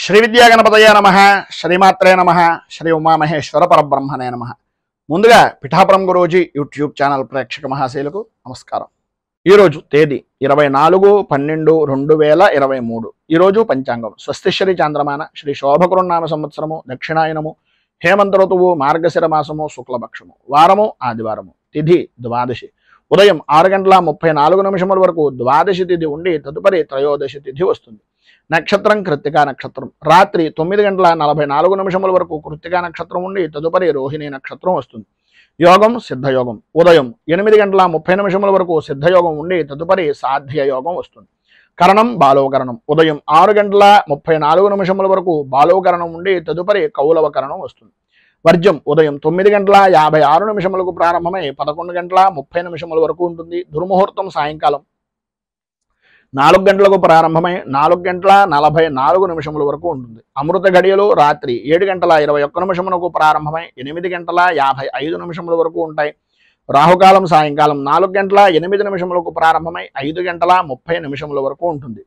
శ్రీ విద్యాగణపతయ నమః, శ్రీమాత్రే నమః, శ్రీ ఉమామహేశ్వర పరబ్రహ్మణే నమః. ముందుగా పిఠాపురం గురూజీ యూట్యూబ్ ఛానల్ ప్రేక్షక మహాశైలకు నమస్కారం. ఈరోజు తేదీ 24/12/2023. ఈరోజు పంచాంగం స్వస్తిశ్రీ చాంద్రమాన శ్రీ శోభకృన్నామ సంవత్సరము దక్షిణాయనము హేమంత ఋతువు మార్గశిర మాసము శుక్లపక్షము వారము ఆదివారము తిథి ద్వాదశి ఉదయం 6:34 వరకు ద్వాదశి తిథి ఉండి తదుపరి త్రయోదశి తిథి వస్తుంది. నక్షత్రం కృత్తికా నక్షత్రం. రాత్రి 9:44 వరకు కృత్తికా నక్షత్రం ఉండి తదుపరి రోహిణి నక్షత్రం వస్తుంది. యోగం సిద్ధయోగం. ఉదయం 8:30 వరకు సిద్ధయోగం ఉండి తదుపరి సాధ్య యోగం వస్తుంది. కరణం బాలోకరణం. ఉదయం 6:34 వరకు బాలోకరణం ఉండి తదుపరి కౌలవ కరణం వస్తుంది. వర్జ్యం ఉదయం 9:56 ప్రారంభమై 11:30 వరకు ఉంటుంది. దుర్ముహూర్తం సాయంకాలం 4 గంటలకు ప్రారంభమై 4:44 వరకు ఉంటుంది. అమృత గడియలు రాత్రి 7:21 ప్రారంభమై 8:55 వరకు ఉంటాయి. రాహుకాలం సాయంకాలం 4:08 ప్రారంభమై 5:30 వరకు ఉంటుంది.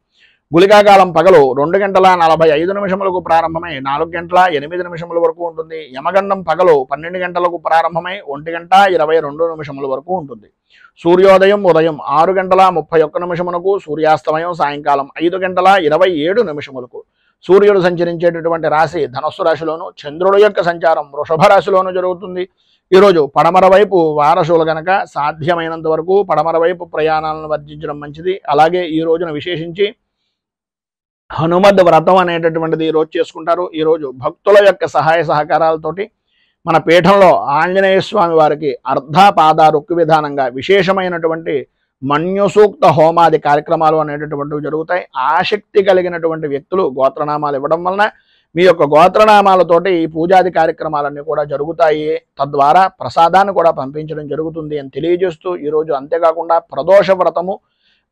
గుళికాకాలం పగలు 2:45 ప్రారంభమై 4:08 వరకు ఉంటుంది. యమగండం పగలు 12 గంటలకు ప్రారంభమై 1:22 వరకు ఉంటుంది. సూర్యోదయం ఉదయం 6:31 సూర్యాస్తమయం సాయంకాలం 5:27 సూర్యుడు సంచరించేటటువంటి రాశి ధనస్సు రాశిలోను, చంద్రుడు యొక్క సంచారం వృషభ రాశిలోను జరుగుతుంది. ఈరోజు పడమర వైపు వారసులు గనక సాధ్యమైనంత వరకు పడమర వైపు ప్రయాణాలను వర్జించడం మంచిది. అలాగే ఈ రోజున విశేషించి హనుమద్ వ్రతం అనేటటువంటిది ఈరోజు చేసుకుంటారు. ఈరోజు భక్తుల యొక్క సహాయ సహకారాలతోటి మన పీఠంలో ఆంజనేయ స్వామి వారికి అర్ధపాద రొక్కు విధానంగా విశేషమైనటువంటి మన్యుసూక్త హోమాది కార్యక్రమాలు అనేటటువంటివి జరుగుతాయి. ఆసక్తి కలిగినటువంటి వ్యక్తులు గోత్రనామాలు ఇవ్వడం వలన మీ యొక్క గోత్రనామాలతోటి ఈ పూజాది కార్యక్రమాలన్నీ కూడా జరుగుతాయి. తద్వారా ప్రసాదాన్ని కూడా పంపించడం జరుగుతుంది అని తెలియజేస్తూ ఈరోజు అంతేకాకుండా ప్రదోష వ్రతము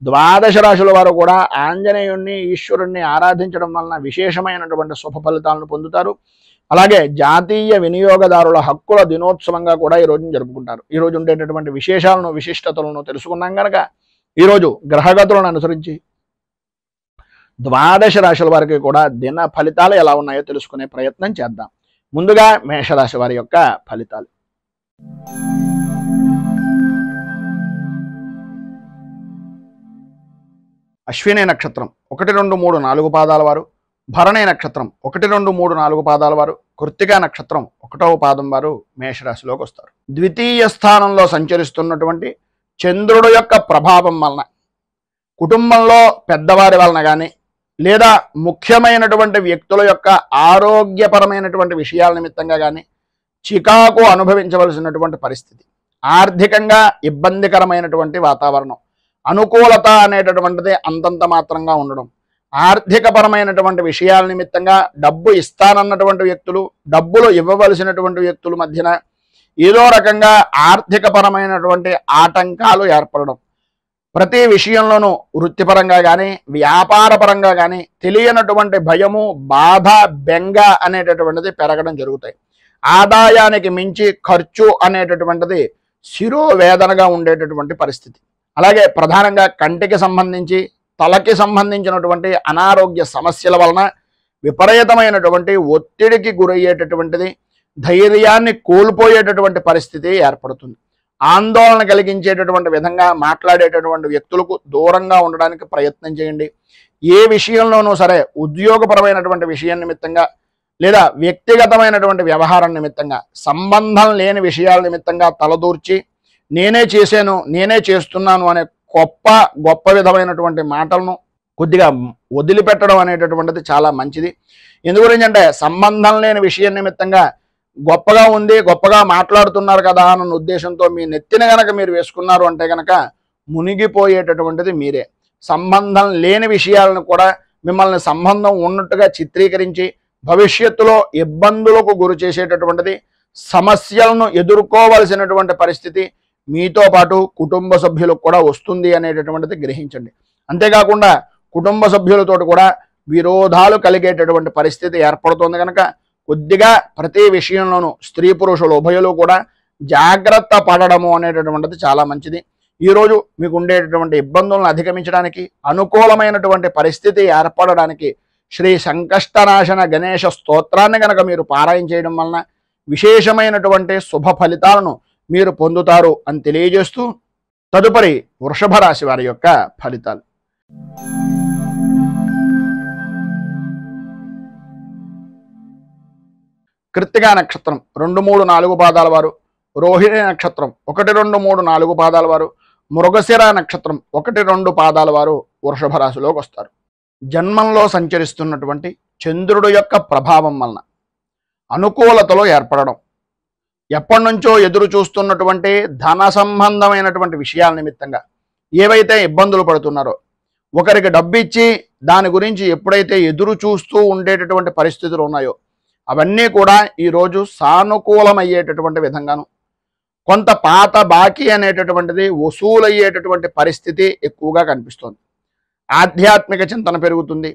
ద్వాదశ రాశుల వారు కూడా ఆంజనేయుణ్ణి ఈశ్వరుణ్ణి ఆరాధించడం వలన విశేషమైనటువంటి శుభ ఫలితాలను పొందుతారు. అలాగే జాతీయ వినియోగదారుల హక్కుల దినోత్సవంగా కూడా ఈ రోజును జరుపుకుంటారు. ఈ రోజు ఉండేటటువంటి విశేషాలను విశిష్టతలను తెలుసుకున్నాం కనుక ఈరోజు గ్రహగతులను అనుసరించి ద్వాదశ రాశుల వారికి కూడా దిన ఫలితాలు ఎలా ఉన్నాయో తెలుసుకునే ప్రయత్నం చేద్దాం. ముందుగా మేషరాశి వారి యొక్క ఫలితాలు. అశ్విని నక్షత్రం 1, 2, 3, 4 పాదాల వారు, భరణి నక్షత్రం 1, 2, 3, 4 పాదాల వారు, కృత్తికా నక్షత్రం 1వ పాదం వారు మేషరాశిలోకి వస్తారు. ద్వితీయ స్థానంలో సంచరిస్తున్నటువంటి చంద్రుడు యొక్క ప్రభావం వలన కుటుంబంలో పెద్దవారి వలన కానీ లేదా ముఖ్యమైనటువంటి వ్యక్తుల యొక్క ఆరోగ్యపరమైనటువంటి విషయాల నిమిత్తంగా కానీ చికాకు అనుభవించవలసినటువంటి పరిస్థితి, ఆర్థికంగా ఇబ్బందికరమైనటువంటి వాతావరణం, అనుకూలత అనేటటువంటిది అంతంత మాత్రంగా ఉండడం, ఆర్థికపరమైనటువంటి విషయాల నిమిత్తంగా డబ్బు ఇస్తానన్నటువంటి వ్యక్తులు డబ్బులు ఇవ్వవలసినటువంటి వ్యక్తుల మధ్యన ఏదో రకంగా ఆర్థికపరమైనటువంటి ఆటంకాలు ఏర్పడడం, ప్రతి విషయంలోనూ వృత్తిపరంగా కానీ వ్యాపారపరంగా కానీ తెలియనటువంటి భయము, బాధ, బెంగ అనేటటువంటిది పెరగడం జరుగుతాయి. ఆదాయానికి మించి ఖర్చు అనేటటువంటిది శిరోవేదనగా ఉండేటటువంటి పరిస్థితి. అలాగే ప్రధానంగా కంటికి సంబంధించి తలకి సంబంధించినటువంటి అనారోగ్య సమస్యల వలన విపరీతమైనటువంటి ఒత్తిడికి గురయ్యేటటువంటిది, ధైర్యాన్ని కోల్పోయేటటువంటి పరిస్థితి ఏర్పడుతుంది. ఆందోళన కలిగించేటటువంటి విధంగా మాట్లాడేటటువంటి వ్యక్తులకు దూరంగా ఉండడానికి ప్రయత్నం చేయండి. ఏ విషయంలోనూ సరే ఉద్యోగపరమైనటువంటి విషయం నిమిత్తంగా లేదా వ్యక్తిగతమైనటువంటి వ్యవహారం నిమిత్తంగా సంబంధం లేని విషయాల నిమిత్తంగా తలదూర్చి నేనే చేశాను నేనే చేస్తున్నాను అనే గొప్ప విధమైనటువంటి మాటలను కొద్దిగా వదిలిపెట్టడం అనేటటువంటిది చాలా మంచిది. ఎందుగురించి అంటే సంబంధం లేని విషయం నిమిత్తంగా గొప్పగా ఉంది, గొప్పగా మాట్లాడుతున్నారు కదా అన్న ఉద్దేశంతో మీ నెత్తిన గనక మీరు వేసుకున్నారు అంటే కనుక మునిగిపోయేటటువంటిది మీరే. సంబంధం లేని విషయాలను కూడా మిమ్మల్ని సంబంధం ఉన్నట్టుగా చిత్రీకరించి భవిష్యత్తులో ఇబ్బందులకు గురి చేసేటటువంటిది, సమస్యలను ఎదుర్కోవలసినటువంటి పరిస్థితి మీతో పాటు కుటుంబ సభ్యులకు కూడా వస్తుంది అనేటటువంటిది గ్రహించండి. అంతేకాకుండా కుటుంబ సభ్యులతో కూడా విరోధాలు కలిగేటటువంటి పరిస్థితి ఏర్పడుతుంది కనుక కొద్దిగా ప్రతి విషయంలోనూ స్త్రీ పురుషులు ఉభయులు కూడా జాగ్రత్త పడడము అనేటటువంటిది చాలా మంచిది. ఈరోజు మీకు ఉండేటటువంటి ఇబ్బందులను అధిగమించడానికి అనుకూలమైనటువంటి పరిస్థితి ఏర్పడడానికి శ్రీ సంకష్టనాశన గణేశ స్తోత్రాన్ని కనుక మీరు పారాయణ చేయడం వలన విశేషమైనటువంటి శుభ ఫలితాలను మీరు పొందుతారు అని తెలియజేస్తూ తదుపరి వృషభ రాశి వారి యొక్క ఫలితాలు. కృత్తికా నక్షత్రం 2, 3, 4 పాదాల వారు, రోహిణి నక్షత్రం 1, 2, 3, 4 పాదాల వారు, మృగశిర నక్షత్రం 1, 2 పాదాల వారు వృషభ రాశిలోకి వస్తారు. జన్మంలో సంచరిస్తున్నటువంటి చంద్రుడు యొక్క ప్రభావం వలన అనుకూలతలో ఏర్పడడం, ఎప్పటి నుంచో ఎదురు చూస్తున్నటువంటి ధన సంబంధమైనటువంటి విషయాల నిమిత్తంగా ఏవైతే ఇబ్బందులు పడుతున్నారో, ఒకరికి డబ్బు ఇచ్చి దాని గురించి ఎప్పుడైతే ఎదురు చూస్తూ ఉండేటటువంటి పరిస్థితులు ఉన్నాయో అవన్నీ కూడా ఈరోజు సానుకూలమయ్యేటటువంటి విధంగాను, కొంత పాత బాకీ అనేటటువంటిది వసూలయ్యేటటువంటి పరిస్థితి ఎక్కువగా కనిపిస్తోంది. ఆధ్యాత్మిక చింతన పెరుగుతుంది.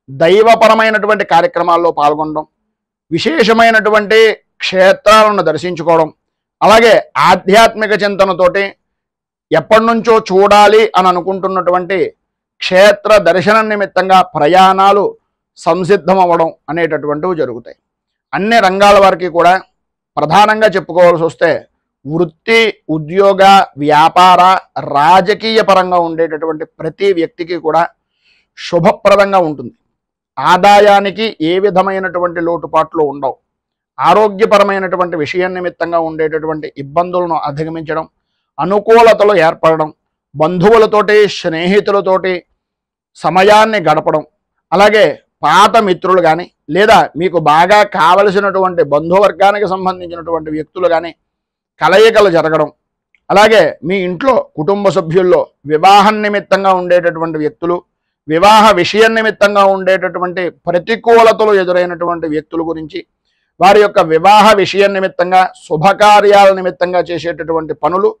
దైవపరమైనటువంటి కార్యక్రమాల్లో పాల్గొనడం, విశేషమైనటువంటి క్షేత్రాలను దర్శించుకోవడం, అలాగే ఆధ్యాత్మిక చింతనతోటి ఎప్పటి నుంచో చూడాలి అని అనుకుంటున్నటువంటి క్షేత్ర దర్శనం నిమిత్తంగా ప్రయాణాలు సంసిద్ధం అవ్వడం అనేటటువంటివి జరుగుతాయి. అన్ని రంగాల వారికి కూడా ప్రధానంగా చెప్పుకోవాల్సి వస్తే వృత్తి, ఉద్యోగ, వ్యాపార, రాజకీయ పరంగా ఉండేటటువంటి ప్రతి వ్యక్తికి కూడా శుభప్రదంగా ఉంటుంది. ఆదాయానికి ఏ విధమైనటువంటి లోటుపాట్లు ఉండవు. ఆరోగ్యపరమైనటువంటి విషయం నిమిత్తంగా ఉండేటటువంటి ఇబ్బందులను అధిగమించడం, అనుకూలతలు ఏర్పడడం, బంధువులతోటి స్నేహితులతోటి సమయాన్ని గడపడం, అలాగే పాత మిత్రులు కానీ లేదా మీకు బాగా కావలసినటువంటి బంధువర్గానికి సంబంధించినటువంటి వ్యక్తులు కానీ కలయికలు జరగడం, అలాగే మీ ఇంట్లో కుటుంబ సభ్యుల్లో వివాహం నిమిత్తంగా ఉండేటటువంటి వ్యక్తులు, వివాహ విషయం నిమిత్తంగా ఉండేటటువంటి ప్రతికూలతలు ఎదురైనటువంటి వ్యక్తుల గురించి, వారి యొక్క వివాహ విషయం నిమిత్తంగా శుభకార్యాల నిమిత్తంగా చేసేటటువంటి పనులు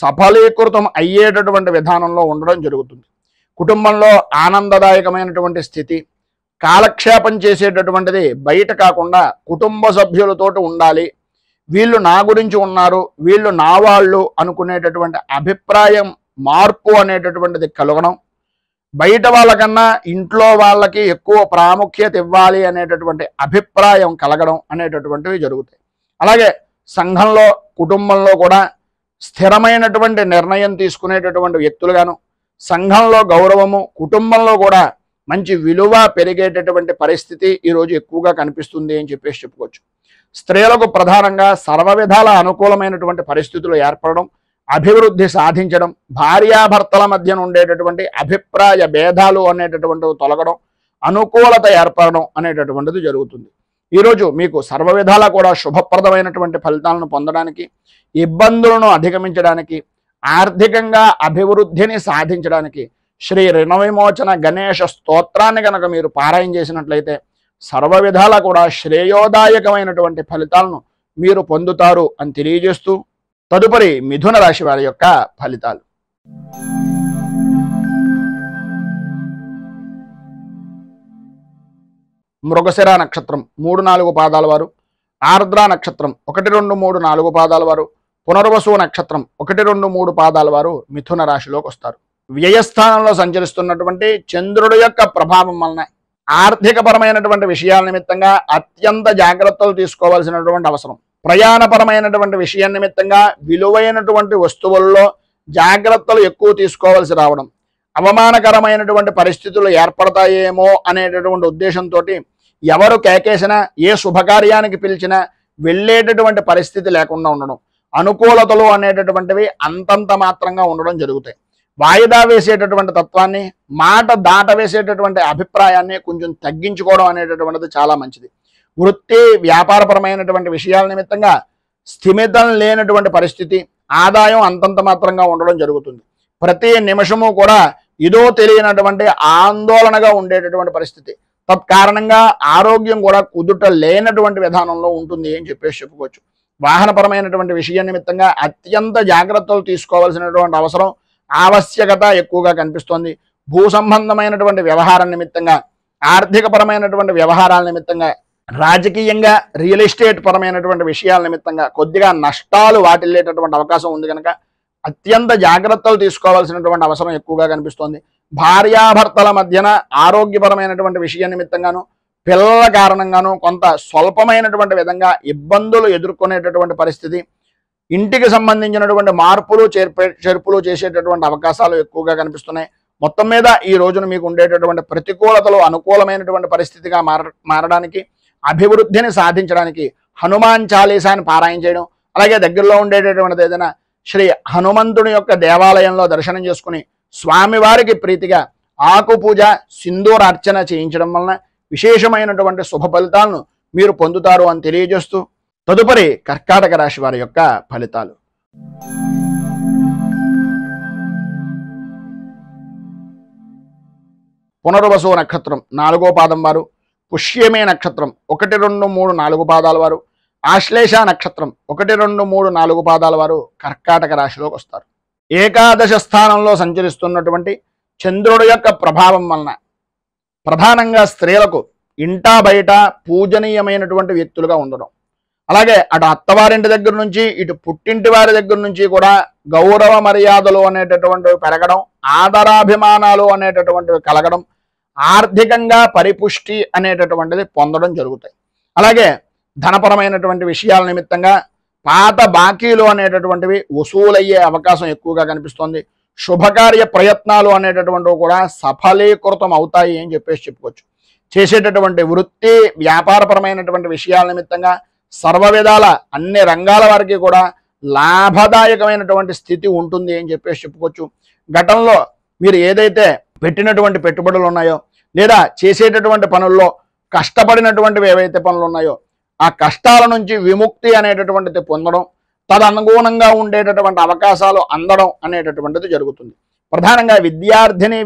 సఫలీకృతం అయ్యేటటువంటి విధానంలో ఉండడం జరుగుతుంది. కుటుంబంలో ఆనందదాయకమైనటువంటి స్థితి, కాలక్షేపం చేసేటటువంటిది బయట కాకుండా కుటుంబ సభ్యులతోటి ఉండాలి, వీళ్ళు నా గురించి ఉన్నారు, వీళ్ళు నా వాళ్ళు అనుకునేటటువంటి అభిప్రాయం మార్పు అనేటటువంటిది కలగడం, బయట వాళ్ళకన్నా ఇంట్లో వాళ్ళకి ఎక్కువ ప్రాముఖ్యత ఇవ్వాలి అనేటటువంటి అభిప్రాయం కలగడం అనేటటువంటివి జరుగుతాయి. అలాగే సంఘంలో, కుటుంబంలో కూడా స్థిరమైనటువంటి నిర్ణయం తీసుకునేటటువంటి వ్యక్తులుగాను, సంఘంలో గౌరవము, కుటుంబంలో కూడా మంచి విలువ పెరిగేటటువంటి పరిస్థితి ఈరోజు ఎక్కువగా కనిపిస్తుంది అని చెప్పేసి చెప్పుకోవచ్చు. స్త్రీలకు ప్రధానంగా సర్వ విధాల అనుకూలమైనటువంటి పరిస్థితులు ఏర్పడడం, అభివృద్ధి సాధించడం, భార్యాభర్తల మధ్య ఉండేటటువంటి అభిప్రాయ భేదాలు అనేటటువంటివి తొలగడం, అనుకూలత ఏర్పడడం అనేటటువంటిది జరుగుతుంది. ఈరోజు మీకు సర్వ విధాలా కూడా శుభప్రదమైనటువంటి ఫలితాలను పొందడానికి, ఇబ్బందులను అధిగమించడానికి, ఆర్థికంగా అభివృద్ధిని సాధించడానికి శ్రీ రుణ విమోచన గణేశ స్తోత్రాన్ని కనుక మీరు పారాయణ చేసినట్లయితే సర్వ విధాలా కూడా శ్రేయోదాయకమైనటువంటి ఫలితాలను మీరు పొందుతారు అని తెలియజేస్తూ తదుపరి మిథున రాశి వారి యొక్క ఫలితాలు. మృగశిర నక్షత్రం 3, 4 పాదాల వారు, ఆర్ద్ర నక్షత్రం 1, 2, 3, 4 పాదాల వారు, పునర్వసు నక్షత్రం 1, 2, 3 పాదాల వారు మిథున రాశిలోకి వస్తారు. వ్యయస్థానంలో సంచరిస్తున్నటువంటి చంద్రుడి యొక్క ప్రభావం వలన ఆర్థికపరమైనటువంటి విషయాల నిమిత్తంగా అత్యంత జాగ్రత్తలు తీసుకోవాల్సినటువంటి అవసరం, ప్రయాణపరమైనటువంటి విషయం నిమిత్తంగా విలువైనటువంటి వస్తువుల్లో జాగ్రత్తలు ఎక్కువ తీసుకోవాల్సి రావడం, అవమానకరమైనటువంటి పరిస్థితులు ఏర్పడతాయేమో అనేటటువంటి ఉద్దేశంతో ఎవరు కేకేసినా, ఏ శుభకార్యానికి పిలిచినా వెళ్ళేటటువంటి పరిస్థితి లేకుండా ఉండడం, అనుకూలతలు అనేటటువంటివి అంతంత మాత్రంగా ఉండడం జరుగుతాయి. వాయిదా వేసేటటువంటి తత్వాన్ని, మాట దాట వేసేటటువంటి అభిప్రాయాన్ని కొంచెం తగ్గించుకోవడం అనేటటువంటిది చాలా మంచిది. వృత్తి, వ్యాపారపరమైనటువంటి విషయాల నిమిత్తంగా స్థిమితం లేనటువంటి పరిస్థితి, ఆదాయం అంతంత మాత్రంగా ఉండడం జరుగుతుంది. ప్రతి నిమిషము కూడా ఇదో తెలియనటువంటి ఆందోళనగా ఉండేటటువంటి పరిస్థితి, తత్కారణంగా ఆరోగ్యం కూడా కుదుట లేనటువంటి విధానంలో ఉంటుంది అని చెప్పేసి చెప్పుకోవచ్చు. వాహనపరమైనటువంటి విషయం నిమిత్తంగా అత్యంత జాగ్రత్తలు తీసుకోవాల్సినటువంటి అవసరం, ఆవశ్యకత ఎక్కువగా కనిపిస్తోంది. భూ సంబంధమైనటువంటి వ్యవహారం నిమిత్తంగా, ఆర్థికపరమైనటువంటి వ్యవహారాల నిమిత్తంగా, రాజకీయంగా, రియల్ ఎస్టేట్ పరమైనటువంటి విషయాల నిమిత్తంగా కొద్దిగా నష్టాలు వాటిల్లేటటువంటి అవకాశం ఉంది కనుక అత్యంత జాగ్రత్తలు తీసుకోవాల్సినటువంటి అవసరం ఎక్కువగా కనిపిస్తోంది. భార్యాభర్తల మధ్యన ఆరోగ్యపరమైనటువంటి విషయం నిమిత్తంగాను, పిల్లల కారణంగాను కొంత స్వల్పమైనటువంటి విధంగా ఇబ్బందులు ఎదుర్కొనేటటువంటి పరిస్థితి, ఇంటికి సంబంధించినటువంటి మార్పులు చేర్పులు చేసేటటువంటి అవకాశాలు ఎక్కువగా కనిపిస్తున్నాయి. మొత్తం మీద ఈ రోజున మీకు ఉండేటటువంటి ప్రతికూలతలు అనుకూలమైనటువంటి పరిస్థితిగా మారడానికి, అభివృద్ధిని సాధించడానికి హనుమాన్ చాలీసాని పారాయణ చేయడం, అలాగే దగ్గరలో ఉండేటటువంటిది ఏదైనా శ్రీ హనుమంతుని యొక్క దేవాలయంలో దర్శనం చేసుకుని స్వామివారికి ప్రీతిగా ఆకు పూజ, సింధూర అర్చన చేయించడం వలన విశేషమైనటువంటి శుభ ఫలితాలను మీరు పొందుతారు అని తెలియజేస్తూ, తదుపరి కర్కాటక రాశి వారి యొక్క ఫలితాలు. పునర్వసు నక్షత్రం 4వ పాదం వారు, పుష్యమే నక్షత్రం 1, 2, 3, 4 పాదాల వారు, ఆశ్లేష నక్షత్రం 1, 2, 3, 4 పాదాల వారు కర్కాటక రాశిలోకి వస్తారు. ఏకాదశ స్థానంలో సంచరిస్తున్నటువంటి చంద్రుడి యొక్క ప్రభావం వలన ప్రధానంగా స్త్రీలకు ఇంటా బయట పూజనీయమైనటువంటి వ్యక్తులుగా ఉండడం, అలాగే అటు అత్తవారింటి దగ్గర నుంచి ఇటు పుట్టింటి వారి దగ్గర నుంచి కూడా గౌరవ మర్యాదలు అనేటటువంటివి పెరగడం, ఆదరాభిమానాలు అనేటటువంటివి కలగడం, ఆర్థికంగా పరిపుష్టి అనేటటువంటిది పొందడం జరుగుతాయి. అలాగే ధనపరమైనటువంటి విషయాల నిమిత్తంగా పాత బాకీలు అనేటటువంటివి వసూలయ్యే అవకాశం ఎక్కువగా కనిపిస్తోంది. శుభకార్య ప్రయత్నాలు అనేటటువంటివి కూడా సఫలీకృతం అవుతాయి అని చెప్పుకోవచ్చు. చేసేటటువంటి వృత్తి వ్యాపారపరమైనటువంటి విషయాల నిమిత్తంగా సర్వ విధాల అన్ని రంగాల వారికి కూడా లాభదాయకమైనటువంటి స్థితి ఉంటుంది అని చెప్పుకోవచ్చు. గతంలో మీరు ఏదైతే పెట్టినటువంటి పెట్టుబడులు ఉన్నాయో, లేదా చేసేటటువంటి పనుల్లో కష్టపడినటువంటివి ఏవైతే పనులు ఉన్నాయో, ఆ కష్టాల నుంచి విముక్తి అనేటటువంటిది పొందడం, తదనుగుణంగా ఉండేటటువంటి అవకాశాలు అందడం అనేటటువంటిది జరుగుతుంది. ప్రధానంగా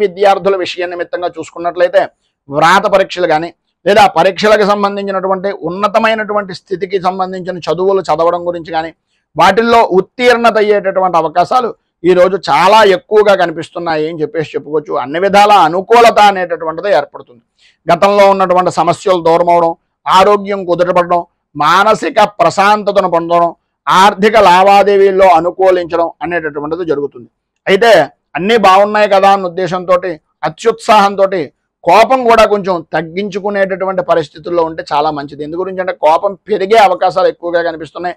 విద్యార్థుల విషయం నిమిత్తంగా చూసుకున్నట్లయితే వ్రాత పరీక్షలు కానీ, లేదా పరీక్షలకు సంబంధించినటువంటి ఉన్నతమైనటువంటి స్థితికి సంబంధించిన చదువులు చదవడం గురించి కానీ, వాటిల్లో ఉత్తీర్ణత అయ్యేటటువంటి అవకాశాలు ఈరోజు చాలా ఎక్కువగా కనిపిస్తున్నాయి అని చెప్పుకోవచ్చు. అన్ని విధాల అనుకూలత అనేటటువంటిది ఏర్పడుతుంది. గతంలో ఉన్నటువంటి సమస్యలు దూరం అవడం, ఆరోగ్యం కుదుటపడడం, మానసిక ప్రశాంతతను పొందడం, ఆర్థిక లావాదేవీల్లో అనుకూలించడం అనేటటువంటిది జరుగుతుంది. అయితే అన్నీ బాగున్నాయి కదా అన్న ఉద్దేశంతో, అత్యుత్సాహంతో కోపం కూడా కొంచెం తగ్గించుకునేటటువంటి పరిస్థితుల్లో ఉంటే చాలా మంచిది. ఎందు గురించి అంటే కోపం పెరిగే అవకాశాలు ఎక్కువగా కనిపిస్తున్నాయి.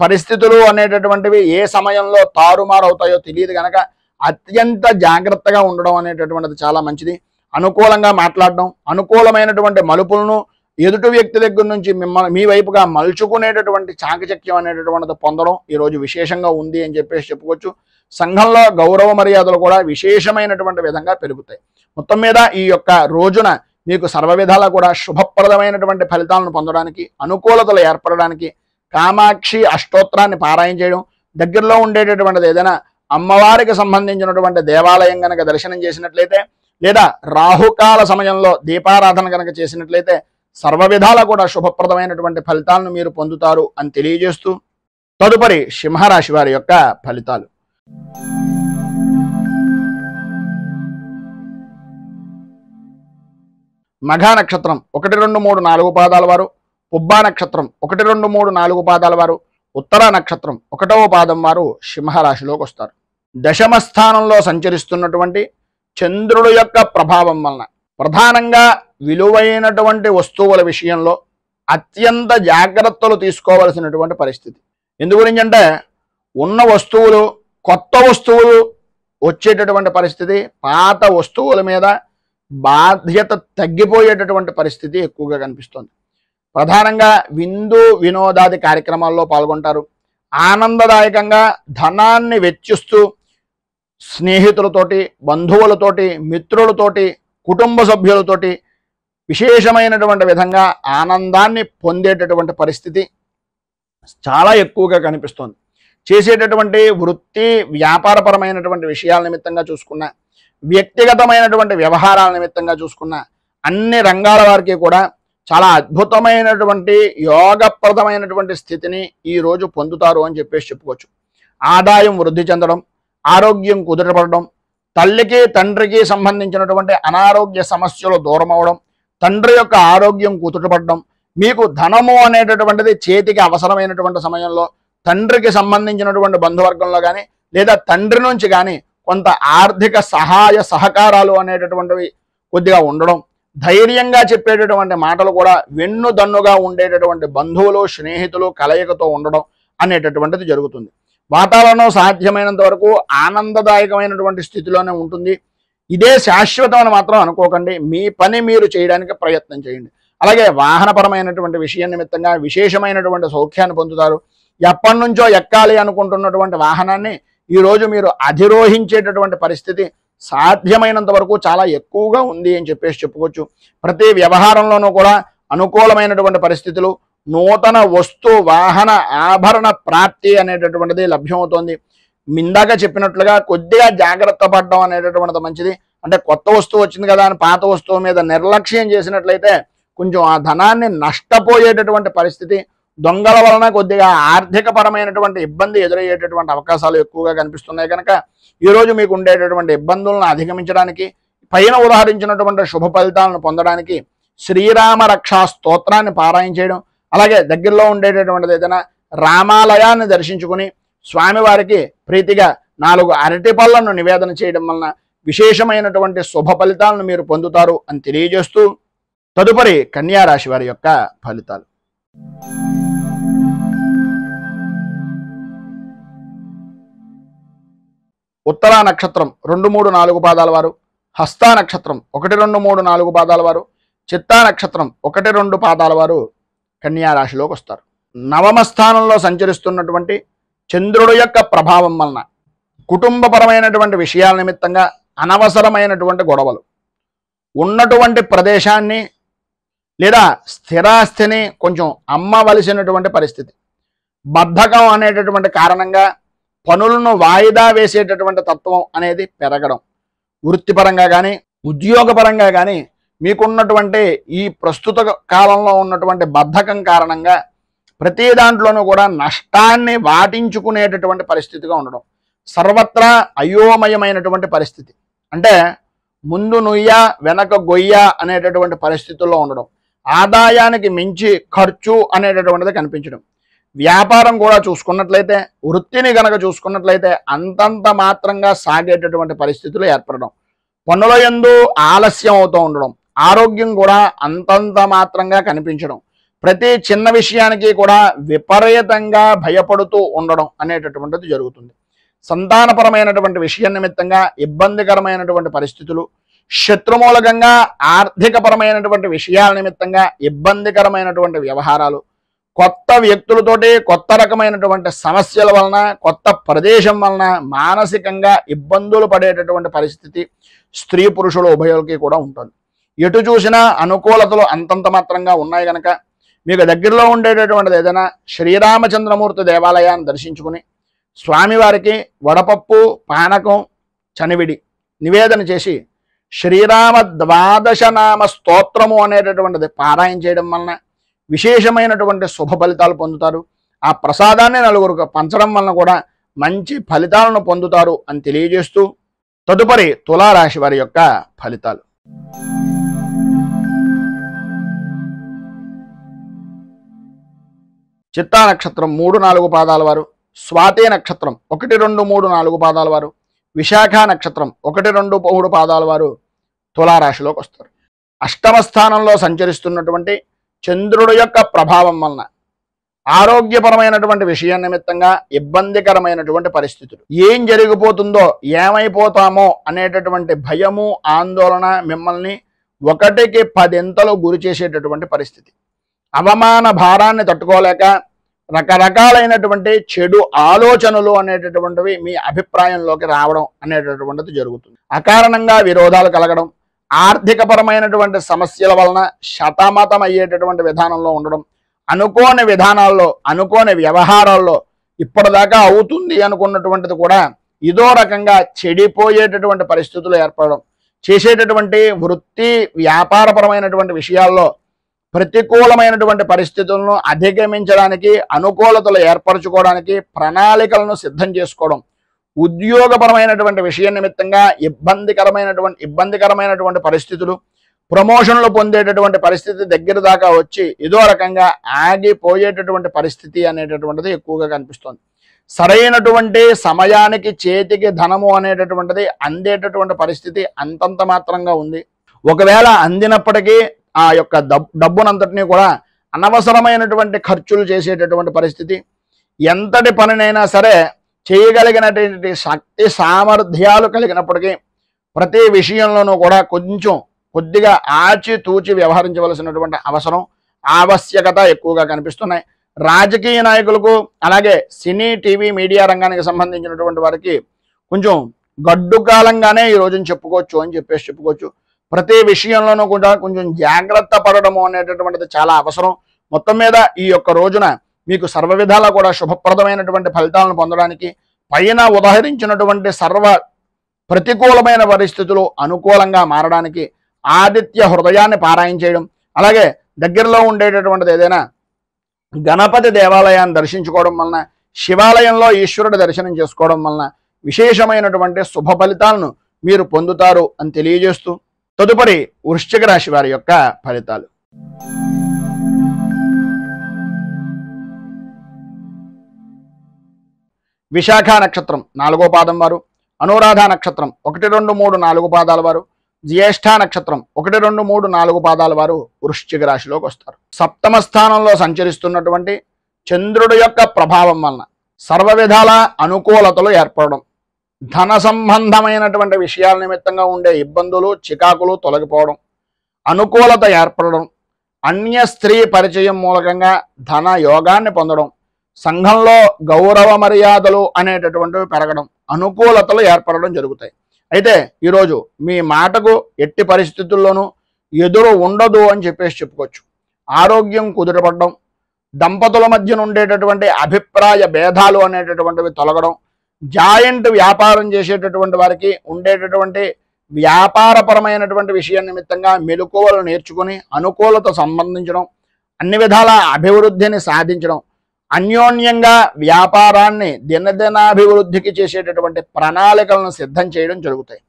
పరిస్థితులు అనేటటువంటివి ఏ సమయంలో తారుమారు అవుతాయో తెలియదు కనుక అత్యంత జాగ్రత్తగా ఉండడం అనేటటువంటిది చాలా మంచిది. అనుకూలంగా మాట్లాడడం, అనుకూలమైనటువంటి మలుపులను ఎదుటి వ్యక్తి దగ్గర నుంచి మీ వైపుగా మలుచుకునేటటువంటి చాకచక్యం అనేటటువంటిది పొందడం ఈరోజు విశేషంగా ఉంది అని చెప్పుకోవచ్చు. సంఘంలో గౌరవ మర్యాదలు కూడా విశేషమైనటువంటి విధంగా పెరుగుతాయి. మొత్తం మీద ఈ యొక్క రోజున మీకు సర్వ విధాలా కూడా శుభప్రదమైనటువంటి ఫలితాలను పొందడానికి, అనుకూలతలు ఏర్పడడానికి కామాక్షి అష్టోత్తరాన్ని పారాయణ చేయడం, దగ్గరలో ఉండేటటువంటిది ఏదైనా అమ్మవారికి సంబంధించినటువంటి దేవాలయం కనుక దర్శనం చేసినట్లయితే, లేదా రాహుకాల సమయంలో దీపారాధన కనుక చేసినట్లయితే సర్వ విధాలా కూడా శుభప్రదమైనటువంటి ఫలితాలను మీరు పొందుతారు అని తెలియజేస్తూ, తదుపరి సింహరాశి వారి యొక్క ఫలితాలు. మఘ నక్షత్రం 1, 2, 3, 4 పాదాల వారు, పుబ్బా నక్షత్రం 1, 2, 3, 4 పాదాల వారు, ఉత్తర నక్షత్రం 1వ పాదం వారు సింహరాశిలోకి వస్తారు. దశమ స్థానంలో సంచరిస్తున్నటువంటి చంద్రుడు యొక్క ప్రభావం వలన ప్రధానంగా విలువైనటువంటి వస్తువుల విషయంలో అత్యంత జాగ్రత్తలు తీసుకోవలసినటువంటి పరిస్థితి. ఎందు గురించి అంటే ఉన్న వస్తువులు, కొత్త వస్తువులు వచ్చేటటువంటి పరిస్థితి, పాత వస్తువుల మీద బాధ్యత తగ్గిపోయేటటువంటి పరిస్థితి ఎక్కువగా కనిపిస్తుంది. ప్రధానంగా విందు వినోదాది కార్యక్రమాల్లో పాల్గొంటారు. ఆనందదాయకంగా ధనాన్ని వెచ్చిస్తూ స్నేహితులతోటి, బంధువులతోటి, మిత్రులతోటి, కుటుంబ సభ్యులతోటి విశేషమైనటువంటి విధంగా ఆనందాన్ని పొందేటటువంటి పరిస్థితి చాలా ఎక్కువగా కనిపిస్తోంది. చేసేటటువంటి వృత్తి వ్యాపారపరమైనటువంటి విషయాల నిమిత్తంగా చూసుకున్న, వ్యక్తిగతమైనటువంటి వ్యవహారాల నిమిత్తంగా చూసుకున్న అన్ని రంగాల వారికి కూడా చాలా అద్భుతమైనటువంటి యోగప్రదమైనటువంటి స్థితిని ఈరోజు పొందుతారు అని చెప్పుకోవచ్చు. ఆదాయం వృద్ధి చెందడం, ఆరోగ్యం కుదుటపడడం, తల్లికి తండ్రికి సంబంధించినటువంటి అనారోగ్య సమస్యలు దూరం అవడం, తండ్రి యొక్క ఆరోగ్యం కుదుటపడడం, మీకు ధనము అనేటటువంటిది చేతికి అవసరమైనటువంటి సమయంలో తండ్రికి సంబంధించినటువంటి బంధువర్గంలో కానీ, లేదా తండ్రి నుంచి కానీ కొంత ఆర్థిక సహాయ సహకారాలు అనేటటువంటివి కొద్దిగా ఉండడం, ధైర్యంగా చెప్పేటటువంటి మాటలు కూడా వెన్నుదన్నుగా ఉండేటటువంటి బంధువులు స్నేహితులు కలయికతో ఉండడం అనేటటువంటిది జరుగుతుంది. వాతావరణం సాధ్యమైనంత వరకు ఆనందదాయకమైనటువంటి స్థితిలోనే ఉంటుంది. ఇదే శాశ్వతం అని మాత్రం అనుకోకండి. మీ పని మీరు చేయడానికి ప్రయత్నం చేయండి. అలాగే వాహనపరమైనటువంటి విషయం నిమిత్తంగా విశేషమైనటువంటి సౌఖ్యాన్ని పొందుతారు. ఎప్పటి నుంచో ఎక్కాలి అనుకుంటున్నటువంటి వాహనాన్ని ఈరోజు మీరు అధిరోహించేటటువంటి పరిస్థితి సాధ్యమైనంత వరకు చాలా ఎక్కువగా ఉంది అని చెప్పేసి చెప్పుకోవచ్చు. ప్రతి వ్యవహారంలోనూ కూడా అనుకూలమైనటువంటి పరిస్థితులు, నూతన వస్తు వాహన ఆభరణ ప్రాప్తి అనేటటువంటిది లభ్యమవుతోంది. ఇందాక చెప్పినట్లుగా కొద్దిగా జాగ్రత్త పడడం అనేటటువంటిది మంచిది. అంటే కొత్త వస్తువు వచ్చింది కదా అని పాత వస్తువు మీద నిర్లక్ష్యం చేసినట్లయితే కొంచెం ఆ ధనాన్ని నష్టపోయేటటువంటి పరిస్థితి, దొంగల వలన కొద్దిగా ఆర్థిక పరమైనటువంటి ఇబ్బంది ఎదురయ్యేటటువంటి అవకాశాలు ఎక్కువగా కనిపిస్తున్నాయి. కనుక ఈరోజు మీకు ఉండేటటువంటి ఇబ్బందులను అధిగమించడానికి, పైన ఉదాహరించినటువంటి శుభ ఫలితాలను పొందడానికి శ్రీరామ రక్షా స్తోత్రాన్ని పారాయణ చేయడం, అలాగే దగ్గరలో ఉండేటటువంటిది ఏదైనా రామాలయాన్ని దర్శించుకుని స్వామివారికి ప్రీతిగా 4 అరటి పళ్ళను నివేదన చేయడం వలన విశేషమైనటువంటి శుభ ఫలితాలను మీరు పొందుతారు అని తెలియజేస్తూ, తదుపరి కన్యా రాశి వారి యొక్క ఫలితాలు. ఉత్తరా నక్షత్రం 2, 3, 4 పాదాల వారు, హస్తా నక్షత్రం 1, 2, 3, 4 పాదాల వారు, చిత్తా నక్షత్రం 1, 2 పాదాల వారు కన్యా రాశిలోకి వస్తారు. నవమ స్థానంలో సంచరిస్తున్నటువంటి చంద్రుడు యొక్క ప్రభావం వలన కుటుంబపరమైనటువంటి విషయాల నిమిత్తంగా అనవసరమైనటువంటి గొడవలు, ఉన్నటువంటి ప్రదేశాన్ని లేదా స్థిరాస్తిని కొంచెం అమ్మవలసినటువంటి పరిస్థితి, బద్ధకం అనేటటువంటి కారణంగా పనులను వాయిదా వేసేటటువంటి తత్వం అనేది పెరగడం, వృత్తిపరంగా కానీ ఉద్యోగపరంగా కానీ మీకున్నటువంటి ఈ ప్రస్తుత కాలంలో ఉన్నటువంటి బద్ధకం కారణంగా ప్రతి దాంట్లోనూ కూడా నష్టాన్ని వాటించుకునేటటువంటి పరిస్థితిగా ఉండడం, సర్వత్రా అయోమయమైనటువంటి పరిస్థితి, అంటే ముందు నుయ్య వెనక గొయ్య అనేటటువంటి పరిస్థితుల్లో ఉండడం, ఆదాయానికి మించి ఖర్చు అనేటటువంటిది కనిపించడం, వ్యాపారం కూడా చూసుకున్నట్లయితే వృత్తిని గనక చూసుకున్నట్లయితే అంతంత మాత్రంగా సాగేటటువంటి పరిస్థితులు ఏర్పడడం, పనుల యందు ఆలస్యం అవుతూ ఉండడం, ఆరోగ్యం కూడా అంతంత మాత్రంగా కనిపించడం, ప్రతి చిన్న విషయానికి కూడా విపరీతంగా భయపడుతూ ఉండడం అనేటటువంటిది జరుగుతుంది. సంతానపరమైనటువంటి విషయం నిమిత్తంగా ఇబ్బందికరమైనటువంటి పరిస్థితులు, శత్రుమూలకంగా ఆర్థికపరమైనటువంటి విషయాల నిమిత్తంగా ఇబ్బందికరమైనటువంటి వ్యవహారాలు, కొత్త వ్యక్తులతోటి కొత్త రకమైనటువంటి సమస్యల వలన కొత్త ప్రదేశం వలన మానసికంగా ఇబ్బందులు పడేటటువంటి పరిస్థితి స్త్రీ పురుషుల ఉభయులకి కూడా ఉంటుంది. ఎటు చూసినా అనుకూలతలు అంతంత మాత్రంగా ఉన్నాయి కనుక మీకు దగ్గరలో ఉండేటటువంటిది ఏదైనా శ్రీరామచంద్రమూర్తి దేవాలయాన్ని దర్శించుకుని స్వామివారికి వడపప్పు పానకం చనివిడి నివేదన చేసి శ్రీరామ 12 నామ స్తోత్రము అనేటటువంటిది పారాయణ చేయడం వలన విశేషమైనటువంటి శుభ ఫలితాలు పొందుతారు. ఆ ప్రసాదాన్ని నలుగురికి పంచడం వలన కూడా మంచి ఫలితాలను పొందుతారు అని తెలియజేస్తూ, తదుపరి తులారాశి వారి యొక్క ఫలితాలు. చిత్తా నక్షత్రం 3, 4 పాదాల వారు, స్వాతి నక్షత్రం 1, 2, 3, 4 పాదాల వారు, విశాఖ నక్షత్రం 1, 2, 3 పాదాల వారు తులారాశిలోకి వస్తారు. అష్టమ స్థానంలో సంచరిస్తున్నటువంటి చంద్రుడు యొక్క ప్రభావం వలన ఆరోగ్యపరమైనటువంటి విషయం నిమిత్తంగా ఇబ్బందికరమైనటువంటి పరిస్థితులు, ఏం జరిగిపోతుందో ఏమైపోతామో అనేటటువంటి భయము ఆందోళన మిమ్మల్ని 1కి 10 గురి చేసేటటువంటి పరిస్థితి, అవమాన భారాన్ని తట్టుకోలేక రకరకాలైనటువంటి చెడు ఆలోచనలు అనేటటువంటివి మీ అభిప్రాయంలోకి రావడం అనేటటువంటిది జరుగుతుంది. అకారణంగా విరోధాలు కలగడం, ఆర్థికపరమైనటువంటి సమస్యల వలన శతమతం అయ్యేటటువంటి విధానంలో ఉండడం, అనుకోని విధానాల్లో అనుకోని వ్యవహారాల్లో ఇప్పటిదాకా అవుతుంది అనుకున్నటువంటిది కూడా ఇదో రకంగా చెడిపోయేటటువంటి పరిస్థితులు ఏర్పడడం, చేసేటటువంటి వృత్తి వ్యాపారపరమైనటువంటి విషయాల్లో ప్రతికూలమైనటువంటి పరిస్థితులను అధిగమించడానికి అనుకూలతలు ఏర్పరచుకోవడానికి ప్రణాళికలను సిద్ధం చేసుకోవడం, ఉద్యోగపరమైనటువంటి విషయం నిమిత్తంగా ఇబ్బందికరమైనటువంటి పరిస్థితులు, ప్రమోషన్లు పొందేటటువంటి పరిస్థితి దగ్గర దాకా వచ్చి ఇదో రకంగా ఆగిపోయేటటువంటి పరిస్థితి అనేటటువంటిది ఎక్కువగా కనిపిస్తుంది. సరైనటువంటి సమయానికి చేతికి ధనము అనేటటువంటిది అందేటటువంటి పరిస్థితి అంతంత మాత్రంగా ఉంది. ఒకవేళ అందినప్పటికీ ఆ యొక్క డబ్బునంతటినీ కూడా అనవసరమైనటువంటి ఖర్చులు చేసేటటువంటి పరిస్థితి. ఎంతటి పనినైనా సరే చేయగలిగినటువంటి శక్తి సామర్థ్యాలు కలిగినప్పటికీ ప్రతి విషయంలోనూ కూడా కొద్దిగా ఆచితూచి వ్యవహరించవలసినటువంటి అవసరం ఆవశ్యకత ఎక్కువగా కనిపిస్తున్నాయి. రాజకీయ నాయకులకు అలాగే సినీ టీవీ మీడియా రంగానికి సంబంధించినటువంటి వారికి కొంచెం గడ్డు కాలంగానే ఈ రోజున చెప్పుకోవచ్చు అని చెప్పుకోవచ్చు. ప్రతి విషయంలోనూ కూడా కొంచెం జాగ్రత్త పడడము అనేటటువంటిది చాలా అవసరం. మొత్తం మీద ఈ యొక్క రోజున మీకు సర్వ విధాలా కూడా శుభప్రదమైనటువంటి ఫలితాలను పొందడానికి, పైన ఉదాహరించినటువంటి సర్వ ప్రతికూలమైన పరిస్థితులు అనుకూలంగా మారడానికి ఆదిత్య హృదయాన్ని పారాయణ చేయడం, అలాగే దగ్గరలో ఉండేటటువంటిది ఏదైనా గణపతి దేవాలయాన్ని దర్శించుకోవడం వలన, శివాలయంలో ఈశ్వరుడి దర్శనం చేసుకోవడం వలన విశేషమైనటువంటి శుభ ఫలితాలను మీరు పొందుతారు అని తెలియజేస్తూ, తదుపరి వృశ్చిక రాశి వారి యొక్క ఫలితాలు. విశాఖ నక్షత్రం 4వ పాదం వారు, అనురాధ నక్షత్రం 1, 2, 3, 4 పాదాల వారు, జ్యేష్ఠ నక్షత్రం 1, 2, 3, 4 పాదాల వారు వృశ్చిక రాశిలోకి వస్తారు. సప్తమ స్థానంలో సంచరిస్తున్నటువంటి చంద్రుడి యొక్క ప్రభావం వలన సర్వ విధాల అనుకూలతలు ఏర్పడడం, ధన సంబంధమైనటువంటి విషయాల నిమిత్తంగా ఉండే ఇబ్బందులు చికాకులు తొలగిపోవడం, అనుకూలత ఏర్పడడం, అన్య స్త్రీ పరిచయం మూలకంగా ధన యోగాన్ని పొందడం, సంఘంలో గౌరవ మర్యాదలు అనేటటువంటివి పెరగడం, అనుకూలతలు ఏర్పడడం జరుగుతాయి. అయితే ఈరోజు మీ మాటకు ఎట్టి పరిస్థితుల్లోనూ ఎదురు ఉండదు అని చెప్పుకోవచ్చు. ఆరోగ్యం కుదుటపడడం, దంపతుల మధ్య ఉండేటటువంటి అభిప్రాయ భేదాలు అనేటటువంటివి తొలగడం, జాయింట్ వ్యాపారం చేసేటటువంటి వారికి ఉండేటటువంటి వ్యాపారపరమైనటువంటి విషయం నిమిత్తంగా మెలకువలు నేర్చుకుని అనుకూలత సంబంధించడం, అన్ని విధాల అభివృద్ధిని సాధించడం, అన్యోన్యంగా వ్యాపారాన్ని దినదినాభివృద్ధికి చేసేటటువంటి ప్రణాళికలను సిద్ధం చేయడం జరుగుతాయి.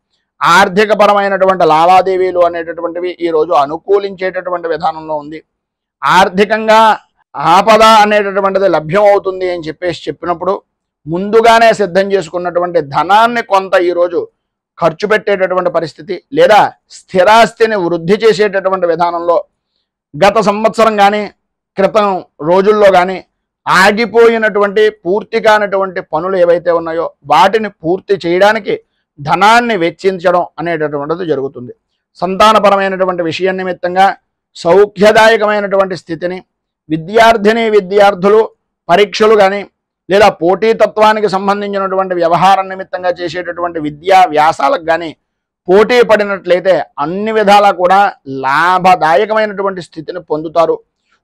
ఆర్థిక పరమైనటువంటి లావాదేవీలు అనేటటువంటివి ఈరోజు అనుకూలించేటటువంటి విధానంలో ఉంది. ఆర్థికంగా ఆపద అనేటటువంటిది లభ్యం అవుతుంది అని చెప్పినప్పుడు ముందుగానే సిద్ధం చేసుకున్నటువంటి ధనాన్ని కొంత ఈరోజు ఖర్చు పెట్టేటటువంటి పరిస్థితి, లేదా స్థిరాస్తిని వృద్ధి చేసేటటువంటి విధానంలో గత సంవత్సరం కానీ క్రితం రోజుల్లో కానీ ఆగిపోయినటువంటి పూర్తి కానటువంటి పనులు ఏవైతే ఉన్నాయో వాటిని పూర్తి చేయడానికి ధనాన్ని వెచ్చించడం అనేటటువంటిది జరుగుతుంది. సంతానపరమైనటువంటి విషయం నిమిత్తంగా సౌఖ్యదాయకమైనటువంటి స్థితిని, విద్యార్థులు పరీక్షలు కానీ లేదా పోటీతత్వానికి సంబంధించినటువంటి వ్యవహారం నిమిత్తంగా చేసేటటువంటి విద్యా వ్యాసాలకు కానీ పోటీ పడినట్లయితే అన్ని విధాలా కూడా లాభదాయకమైనటువంటి స్థితిని పొందుతారు.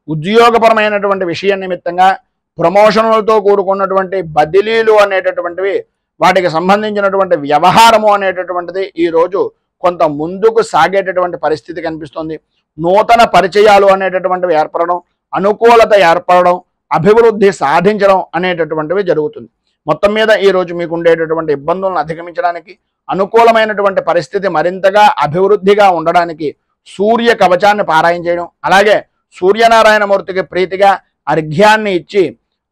ఉద్యోగపరమైనటువంటి విషయం నిమిత్తంగా ప్రమోషన్లతో కూడుకున్నటువంటి బదిలీలు అనేటటువంటివి, వాటికి సంబంధించినటువంటి వ్యవహారము అనేటటువంటిది ఈరోజు కొంత ముందుకు సాగేటటువంటి పరిస్థితి కనిపిస్తుంది. నూతన పరిచయాలు అనేటటువంటివి ఏర్పడడం, అనుకూలత ఏర్పడడం, అభివృద్ధి సాధించడం అనేటటువంటివి జరుగుతుంది. మొత్తం మీద ఈరోజు మీకు ఉండేటటువంటి ఇబ్బందులను అధిగమించడానికి, అనుకూలమైనటువంటి పరిస్థితి మరింతగా అభివృద్ధిగా ఉండడానికి సూర్య కవచాన్ని పారాయణ చేయడం, అలాగే సూర్యనారాయణమూర్తికి ప్రీతిగా అర్ఘ్యాన్ని ఇచ్చి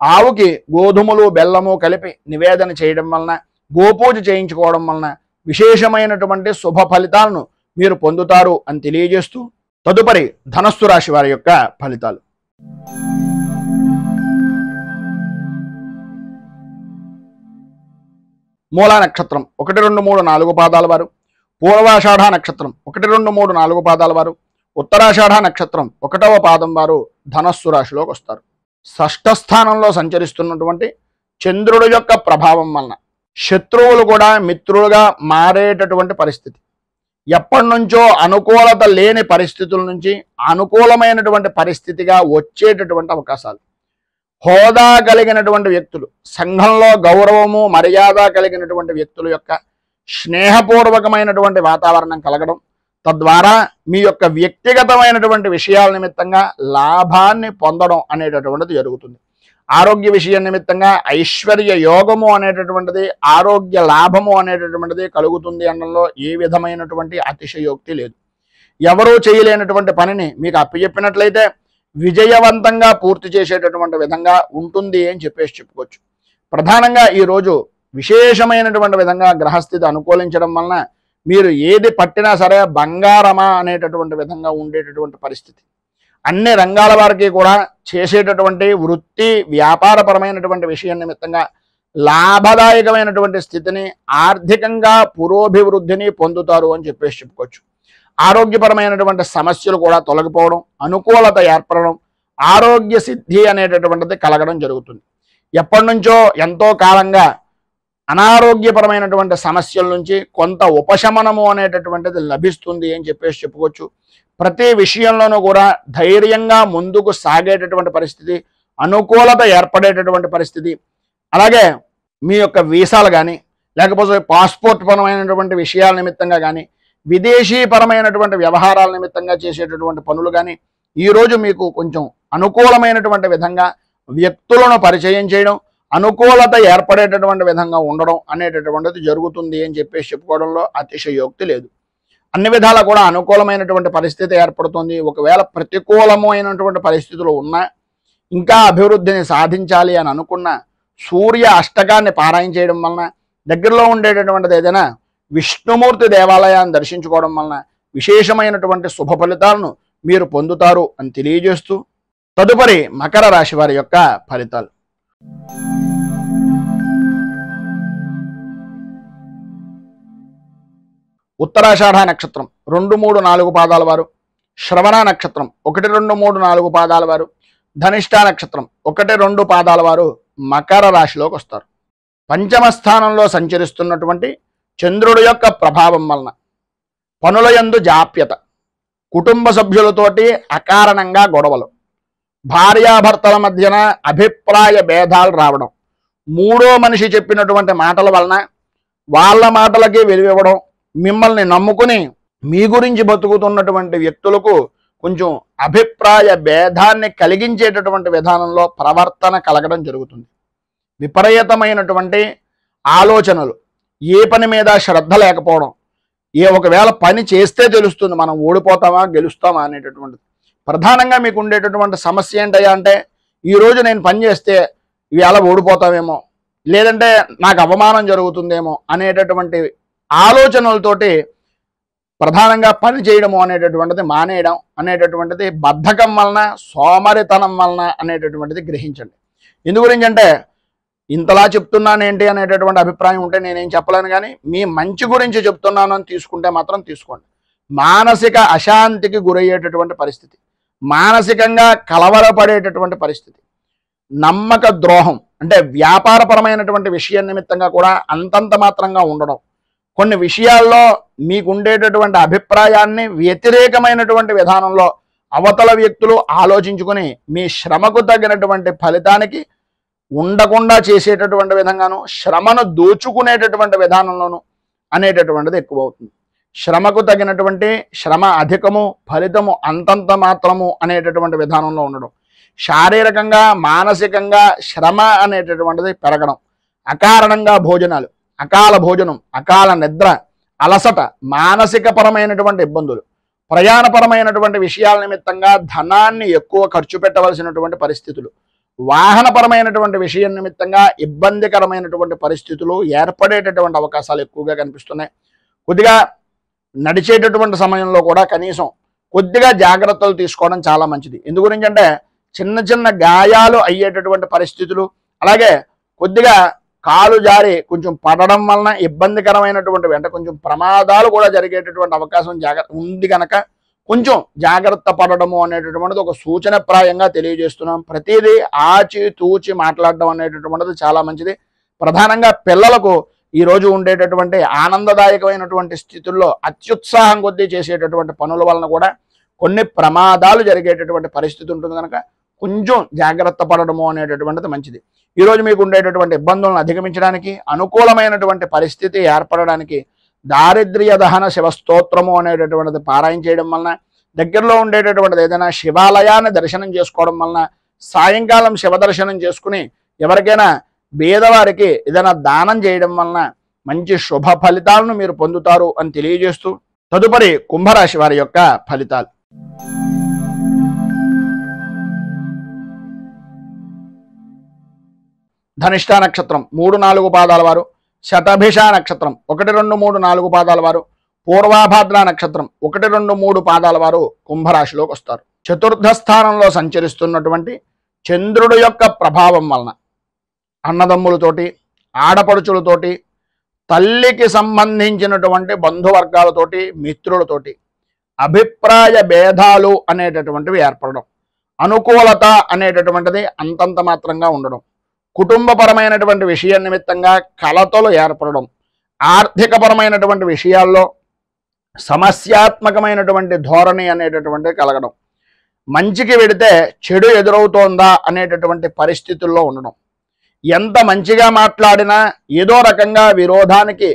ఆవుకి గోధుమలు బెల్లము కలిపి నివేదన చేయడం వలన, గోపూజ చేయించుకోవడం వలన విశేషమైనటువంటి శుభ ఫలితాలను మీరు పొందుతారు అని తెలియజేస్తూ, తదుపరి ధనస్సు రాశి వారి యొక్క ఫలితాలు. మూలా నక్షత్రం 1, 2, 3, 4 పాదాల వారు, పూర్వాషాఢ నక్షత్రం 1, 2, 3, 4 పాదాల వారు, ఉత్తరాషాఢ నక్షత్రం 1వ పాదం వారు ధనస్సు రాశిలోకి వస్తారు. షష్ఠ స్థానంలో సంచరిస్తున్నటువంటి చంద్రుడి యొక్క ప్రభావం వలన శత్రువులు కూడా మిత్రులుగా మారేటటువంటి పరిస్థితి, ఎప్పటి నుంచో అనుకూలత లేని పరిస్థితుల నుంచి అనుకూలమైనటువంటి పరిస్థితిగా వచ్చేటటువంటి అవకాశాలు, హోదా కలిగినటువంటి వ్యక్తులు, సంఘంలో గౌరవము మర్యాద కలిగినటువంటి వ్యక్తుల యొక్క స్నేహపూర్వకమైనటువంటి వాతావరణం కలగడం, తద్వారా మీ యొక్క వ్యక్తిగతమైనటువంటి విషయాల నిమిత్తంగా లాభాన్ని పొందడం అనేటటువంటిది జరుగుతుంది. ఆరోగ్య విషయం నిమిత్తంగా ఐశ్వర్య యోగము అనేటటువంటిది, ఆరోగ్య లాభము అనేటటువంటిది కలుగుతుంది అనడంలో ఏ విధమైనటువంటి అతిశయోక్తి లేదు. ఎవరూ చేయలేనటువంటి పనిని మీకు అప్పచెప్పినట్లయితే విజయవంతంగా పూర్తి చేసేటటువంటి విధంగా ఉంటుంది అని చెప్పుకోవచ్చు. ప్రధానంగా ఈరోజు విశేషమైనటువంటి విధంగా గ్రహస్థితి అనుకూలించడం వలన మీరు ఏది పట్టినా సరే బంగారమా అనేటటువంటి విధంగా ఉండేటటువంటి పరిస్థితి. అన్ని రంగాల వారికి కూడా చేసేటటువంటి వృత్తి వ్యాపారపరమైనటువంటి విషయం నిమిత్తంగా లాభదాయకమైనటువంటి స్థితిని, ఆర్థికంగా పురోభివృద్ధిని పొందుతారు అని చెప్పుకోవచ్చు. ఆరోగ్యపరమైనటువంటి సమస్యలు కూడా తొలగిపోవడం, అనుకూలత ఏర్పడడం, ఆరోగ్య సిద్ధి అనేటటువంటిది కలగడం జరుగుతుంది. ఎప్పటి నుంచో ఎంతో కాలంగా అనారోగ్యపరమైనటువంటి సమస్యల నుంచి కొంత ఉపశమనము అనేటటువంటిది లభిస్తుంది అని చెప్పుకోవచ్చు. ప్రతి విషయంలోనూ కూడా ధైర్యంగా ముందుకు సాగేటటువంటి పరిస్థితి, అనుకూలత ఏర్పడేటటువంటి పరిస్థితి, అలాగే మీ యొక్క వీసాలు కానీ లేకపోతే పాస్పోర్ట్ పరమైనటువంటి విషయాల నిమిత్తంగా కానీ విదేశీపరమైనటువంటి వ్యవహారాల నిమిత్తంగా చేసేటటువంటి పనులు కానీ ఈరోజు మీకు కొంచెం అనుకూలమైనటువంటి విధంగా వ్యక్తులను పరిచయం చేయడం, అనుకూలత ఏర్పడేటటువంటి విధంగా ఉండడం అనేటటువంటిది జరుగుతుంది అని చెప్పుకోవడంలో అతిశయోక్తి లేదు. అన్ని విధాలా కూడా అనుకూలమైనటువంటి పరిస్థితి ఏర్పడుతుంది. ఒకవేళ ప్రతికూలమైనటువంటి పరిస్థితులు ఉన్నా, ఇంకా అభివృద్ధిని సాధించాలి అని అనుకున్న సూర్య అష్టకాన్ని పారాయణ చేయడం వలన, దగ్గరలో ఉండేటటువంటిది ఏదైనా విష్ణుమూర్తి దేవాలయాన్ని దర్శించుకోవడం వలన విశేషమైనటువంటి శుభ ఫలితాలను మీరు పొందుతారు అని తెలియజేస్తూ, తదుపరి మకర రాశి వారి యొక్క ఫలితాలు. ఉత్తరాషాఢ నక్షత్రం 2, 3, 4 పాదాల వారు, శ్రవణ నక్షత్రం 1, 2, 3, 4 పాదాల వారు, ధనిష్ట నక్షత్రం 1, 2 పాదాల వారు మకర రాశిలోకి వస్తారు. పంచమ స్థానంలో సంచరిస్తున్నటువంటి చంద్రుడి యొక్క ప్రభావం వలన పనుల యందు జాప్యత, కుటుంబ సభ్యులతోటి అకారణంగా గొడవలు, భార్యాభర్తల మధ్యన అభిప్రాయ భేదాలు రావడం, మూడో మనిషి చెప్పినటువంటి మాటల వలన వాళ్ళ మాటలకి విలువివ్వడం, మిమ్మల్ని నమ్ముకుని మీ గురించి బతుకుతున్నటువంటి వ్యక్తులకు కొంచెం అభిప్రాయ భేదాన్ని కలిగించేటటువంటి విధానంలో ప్రవర్తన కలగడం జరుగుతుంది. విపరీతమైనటువంటి ఆలోచనలు, ఏ పని మీద శ్రద్ధ లేకపోవడం, ఒకవేళ పని చేస్తే తెలుస్తుంది మనం ఓడిపోతామా గెలుస్తామా అనేటటువంటిది. ప్రధానంగా మీకు ఉండేటటువంటి సమస్య ఏంటయ్యా అంటే, ఈరోజు నేను పని చేస్తే ఇవాళ ఓడిపోతామేమో, లేదంటే నాకు అవమానం జరుగుతుందేమో అనేటటువంటి ఆలోచనలతోటి ప్రధానంగా పని చేయడము అనేటటువంటిది మానేయడం అనేటటువంటిది బద్ధకం వలన, సోమరితనం వలన అనేటటువంటిది గ్రహించండి. ఎందు గురించి అంటే, ఇంతలా చెప్తున్నాను ఏంటి అనేటటువంటి అభిప్రాయం ఉంటే నేనేం చెప్పలేను, కానీ మీ మంచి గురించి చెప్తున్నాను అని తీసుకుంటే మాత్రం తీసుకోండి. మానసిక అశాంతికి గురయ్యేటటువంటి పరిస్థితి, మానసికంగా కలవరపడేటటువంటి పరిస్థితి, నమ్మక ద్రోహం అంటే వ్యాపారపరమైనటువంటి విషయం నిమిత్తంగా కూడా అంతంత మాత్రంగా ఉండడం, కొన్ని విషయాల్లో మీకుండేటటువంటి అభిప్రాయాన్ని వ్యతిరేకమైనటువంటి విధానంలో అవతల వ్యక్తులు ఆలోచించుకొని మీ శ్రమకు తగినటువంటి ఫలితానికి ఉండకుండా చేసేటటువంటి విధంగాను, శ్రమను దోచుకునేటటువంటి విధానంలోనూ అనేటటువంటిది ఎక్కువ అవుతుంది. శ్రమకు తగినటువంటి శ్రమ అధికము, ఫలితము అంతంత మాత్రము అనేటటువంటి విధానంలో ఉండడం, శారీరకంగా మానసికంగా శ్రమ అనేటటువంటిది పెరగడం, అకారణంగా భోజనాలు, అకాల భోజనం, అకాల నిద్ర, అలసట, మానసిక పరమైనటువంటి ఇబ్బందులు, ప్రయాణపరమైనటువంటి విషయాల నిమిత్తంగా ధనాన్ని ఎక్కువ ఖర్చు పెట్టవలసినటువంటి పరిస్థితులు, వాహనపరమైనటువంటి విషయం నిమిత్తంగా ఇబ్బందికరమైనటువంటి పరిస్థితులు ఏర్పడేటటువంటి అవకాశాలు ఎక్కువగా కనిపిస్తున్నాయి. కొద్దిగా నడిచేటటువంటి సమయంలో కూడా కనీసం కొద్దిగా జాగ్రత్తలు తీసుకోవడం చాలా మంచిది. ఎందు గురించి అంటే, చిన్న చిన్న గాయాలు అయ్యేటటువంటి పరిస్థితులు, అలాగే కొద్దిగా కాలు జారి కొంచెం పడడం వలన ఇబ్బందికరమైనటువంటి అంటే కొంచెం ప్రమాదాలు కూడా జరిగేటటువంటి అవకాశం ఉంది కనుక కొంచెం జాగ్రత్త పడడము అనేటటువంటిది ఒక సూచనప్రాయంగా తెలియజేస్తున్నాం. ప్రతిదీ ఆచి తూచి మాట్లాడడం అనేటటువంటిది చాలా మంచిది. ప్రధానంగా పిల్లలకు ఈరోజు ఉండేటటువంటి ఆనందదాయకమైనటువంటి స్థితుల్లో అత్యుత్సాహం కొద్దీ చేసేటటువంటి పనుల వలన కూడా కొన్ని ప్రమాదాలు జరిగేటటువంటి పరిస్థితి ఉంటుంది కనుక కొంచెం జాగ్రత్త పడడము అనేటటువంటిది మంచిది. ఈరోజు మీకు ఉండేటటువంటి ఇబ్బందులను అధిగమించడానికి, అనుకూలమైనటువంటి పరిస్థితి ఏర్పడడానికి దారిద్ర్య దహన శివస్తోత్రము అనేటటువంటిది పారాయణ చేయడం వలన, దగ్గరలో ఉండేటటువంటిది ఏదైనా శివాలయాన్ని దర్శనం చేసుకోవడం వలన, సాయంకాలం శివ దర్శనం చేసుకుని ఎవరికైనా పేదవారికి ఏదైనా దానం చేయడం వలన మంచి శుభ ఫలితాలను మీరు పొందుతారు అని తెలియజేస్తూ, తదుపరి కుంభరాశి వారి యొక్క ఫలితాలు. ధనిష్ట నక్షత్రం 3, 4 పాదాల వారు, శతభిష నక్షత్రం 1, 2, 3, 4 పాదాల వారు, పూర్వాభాద్ర నక్షత్రం 1, 2, 3 పాదాల వారు కుంభరాశిలోకి వస్తారు. చతుర్థ స్థానంలో సంచరిస్తున్నటువంటి చంద్రుడు యొక్క ప్రభావం వలన అన్నదమ్ములతోటి, ఆడపడుచులతోటి, తల్లికి సంబంధించినటువంటి బంధువర్గాలతోటి, మిత్రులతోటి అభిప్రాయ భేదాలు అనేటటువంటివి ఏర్పడడం, అనుకూలత అనేటటువంటిది అంతంత మాత్రంగా ఉండడం, కుటుంబపరమైనటువంటి విషయం నిమిత్తంగా కలతలు ఏర్పడడం, ఆర్థికపరమైనటువంటి విషయాల్లో సమస్యాత్మకమైనటువంటి ధోరణి అనేటటువంటిది కలగడం, మంచికి వెడితే చెడు ఎదురవుతోందా అనేటటువంటి పరిస్థితుల్లో ఉండడం, ఎంత మంచిగా మాట్లాడినా ఏదో రకంగా విరోధానికి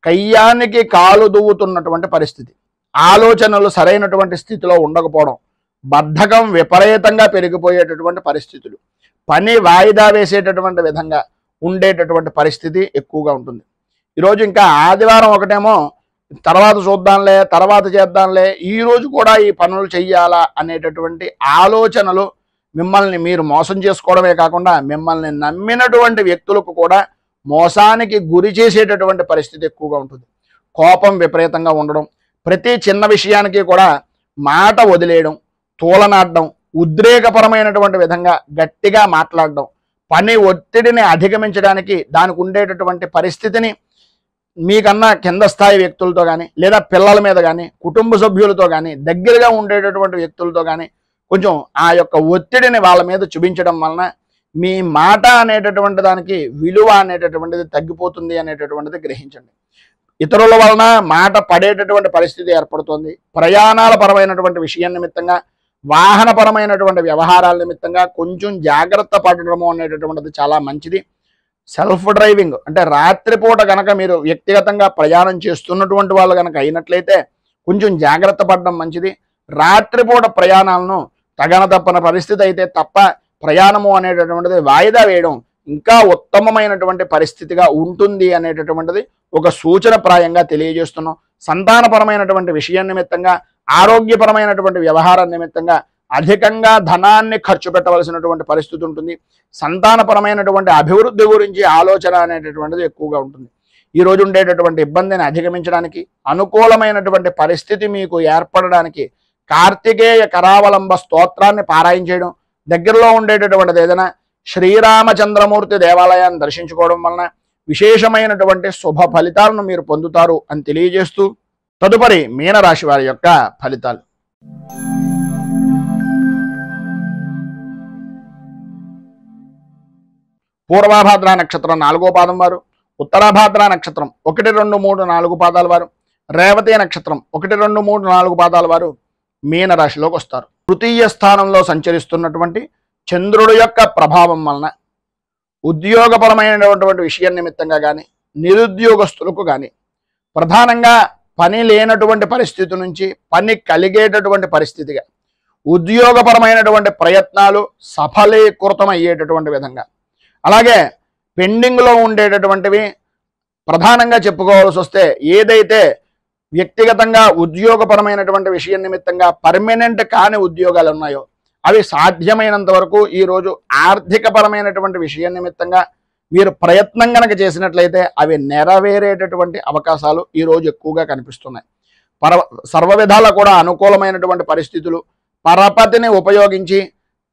కయ్యానికి కాలు దువ్వుతున్నటువంటి పరిస్థితి, ఆలోచనలు సరైనటువంటి స్థితిలో ఉండకపోవడం, బద్ధకం విపరీతంగా పెరిగిపోయేటటువంటి పరిస్థితులు, పని వాయిదా వేసేటటువంటి విధంగా ఉండేటటువంటి పరిస్థితి ఎక్కువగా ఉంటుంది. ఈరోజు ఇంకా ఆదివారం ఒకటేమో తర్వాత చూద్దాంలే, తర్వాత చేద్దాంలే, ఈరోజు కూడా ఈ పనులు చెయ్యాలా అనేటటువంటి ఆలోచనలు మిమ్మల్ని మీరు మోసం చేసుకోవడమే కాకుండా మిమ్మల్ని నమ్మినటువంటి వ్యక్తులకు కూడా మోసానికి గురి చేసేటటువంటి పరిస్థితి ఎక్కువగా ఉంటుంది. కోపం విపరీతంగా ఉండడం, ప్రతి చిన్న విషయానికి కూడా మాట వదిలేయడం, తూలనాడడం, ఉద్రేకపరమైనటువంటి విధంగా గట్టిగా మాట్లాడడం, పని ఒత్తిడిని అధిగమించడానికి దానికి ఉండేటటువంటి పరిస్థితిని మీకన్నా కింద స్థాయి వ్యక్తులతో కానీ, లేదా పిల్లల మీద కానీ, కుటుంబ సభ్యులతో కానీ, దగ్గరగా ఉండేటటువంటి వ్యక్తులతో కానీ కొంచెం ఆ యొక్క ఒత్తిడిని వాళ్ళ మీద చూపించడం వలన మీ మాట అనేటటువంటి దానికి విలువ అనేటటువంటిది తగ్గిపోతుంది అనేటటువంటిది గ్రహించండి. ఇతరుల వలన మాట పడేటటువంటి పరిస్థితి ఏర్పడుతుంది. ప్రయాణాల పరమైనటువంటి విషయం నిమిత్తంగా, వాహనపరమైనటువంటి వ్యవహారాల నిమిత్తంగా కొంచెం జాగ్రత్త పడడము అనేటటువంటిది చాలా మంచిది. సెల్ఫ్ డ్రైవింగ్ అంటే రాత్రిపూట కనుక మీరు వ్యక్తిగతంగా ప్రయాణం చేస్తున్నటువంటి వాళ్ళు కనుక అయినట్లయితే కొంచెం జాగ్రత్త పడడం మంచిది. రాత్రిపూట ప్రయాణాలను తగన తప్పని పరిస్థితి అయితే తప్ప ప్రయాణము అనేటటువంటిది వాయిదా వేయడం ఇంకా ఉత్తమమైనటువంటి పరిస్థితిగా ఉంటుంది అనేటటువంటిది ఒక సూచనప్రాయంగా తెలియజేస్తున్నాం. సంతానపరమైనటువంటి విషయం నిమిత్తంగా, ఆరోగ్యపరమైనటువంటి వ్యవహారం నిమిత్తంగా అధికంగా ధనాన్ని ఖర్చు పెట్టవలసినటువంటి పరిస్థితి ఉంటుంది. సంతానపరమైనటువంటి అభివృద్ధి గురించి ఆలోచన అనేటటువంటిది ఎక్కువగా ఉంటుంది. ఈ రోజు ఉండేటటువంటి ఇబ్బందిని అధిగమించడానికి, అనుకూలమైనటువంటి పరిస్థితి మీకు ఏర్పడడానికి కార్తికేయ కరావలంబ స్తోత్రాన్ని పారాయణ చేయడం, దగ్గరలో ఉండేటటువంటిది ఏదైనా శ్రీరామచంద్రమూర్తి దేవాలయాన్ని దర్శించుకోవడం వలన విశేషమైనటువంటి శుభ ఫలితాలను మీరు పొందుతారు అని తెలియజేస్తూ తదుపరి మీనరాశి వారి యొక్క ఫలితాలు. పూర్వాభాద్ర నక్షత్రం 4వ పాదం వారు, ఉత్తరాభాద్ర నక్షత్రం 1, 2, 3, 4 పాదాల వారు, రేవతి నక్షత్రం 1, 2, 3, 4 పాదాల వారు మీనరాశిలోకి వస్తారు. తృతీయ స్థానంలో సంచరిస్తున్నటువంటి చంద్రుడు యొక్క ప్రభావం వలన ఉద్యోగపరమైనటువంటి విషయం నిమిత్తంగా కానీ, నిరుద్యోగస్తులకు కానీ ప్రధానంగా పని లేనటువంటి పరిస్థితి నుంచి పని కలిగేటటువంటి పరిస్థితిగా, ఉద్యోగపరమైనటువంటి ప్రయత్నాలు సఫలీకృతం అయ్యేటటువంటి విధంగా, అలాగే పెండింగ్లో ఉండేటటువంటివి ప్రధానంగా చెప్పుకోవాల్సి వస్తే ఏదైతే వ్యక్తిగతంగా ఉద్యోగపరమైనటువంటి విషయం నిమిత్తంగా పర్మనెంట్ కాని ఉద్యోగాలు ఉన్నాయో అవి సాధ్యమైనంత వరకు ఈరోజు ఆర్థికపరమైనటువంటి విషయం నిమిత్తంగా మీరు ప్రయత్నం కనుక చేసినట్లయితే అవి నెరవేరేటటువంటి అవకాశాలు ఈరోజు ఎక్కువగా కనిపిస్తున్నాయి. సర్వ విధాలా కూడా అనుకూలమైనటువంటి పరిస్థితులు, పరపతిని ఉపయోగించి